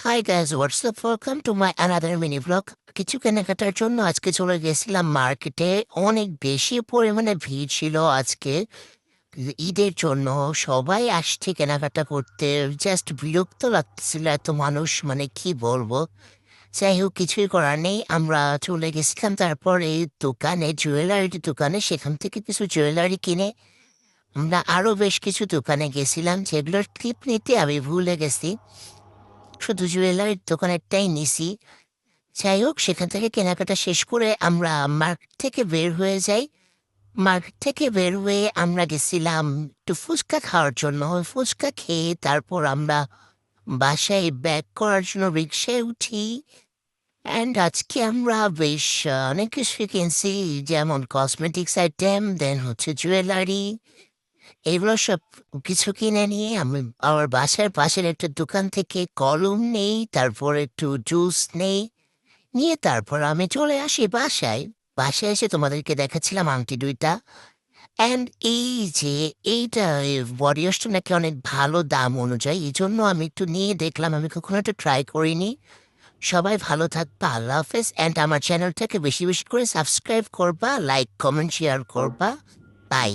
Hi guys, what's up? Welcome to my another mini blog. কিছু কেনাকাটার জন্য আজকে চলে গেছিলাম মার্কেটে। অনেক বেশি পরিমাণে ভিড় ছিল আজকে। ঈদের জন্য সবাই আসছে কেনাকাটা করতে। জাস্ট বিরক্ত লাগতেছিল, এত মানুষ, মানে কি বলবো। যাই হোক, কিছুই করার নেই। আমরা চলে গেছিলাম তারপর এই দোকানে, জুয়েলারির দোকানে। সেখান থেকে কিছু জুয়েলারি কিনে আমরা আরো বেশ কিছু দোকানে গেছিলাম, যেগুলোর ক্লিপ নিতে আমি ভুলে গেছি। শুধু জুয়েলারির দোকানেরটাই নিছি। যাই হোক, সেখান থেকে কেনাকাটা শেষ করে আমরা মার্কেট থেকে বের হয়ে যাই। মার্কেট থেকে বের হয়ে আমরা গেছিলাম একটু ফুচকা খাওয়ার জন্য। ওই ফুচকা খেয়ে তারপর আমরা বাসায় ব্যাক করার জন্য রিক্সায় উঠি। অ্যান্ড আজকে আমরা বেশ অনেক কিছু কিনছি, যেমন কসমেটিক্স আইটেম, দেন হচ্ছে জুয়েলারি। এগুলো সব কিছু কিনে নিয়ে আমি আমার বাসার পাশের একটা দোকান থেকে কলম নেই, তারপর একটু জুস নেই, নিয়ে তারপর আমি চলে আসি বাসায়। বাসায় এসে তোমাদেরকে দেখাচ্ছিলাম আংটি দুইটা। অ্যান্ড এই যে এইটা বডি ওয়াশটা নাকি অনেক ভালো দাম অনুযায়ী, এই জন্য আমি একটু নিয়ে দেখলাম। আমি কখনো একটা ট্রাই করিনি। সবাই ভালো থাকবা, আল্লাহ হাফেজ। অ্যান্ড আমার চ্যানেলটাকে বেশি বেশি করে সাবস্ক্রাইব করবা, লাইক কমেন্ট শেয়ার করবা। বাই।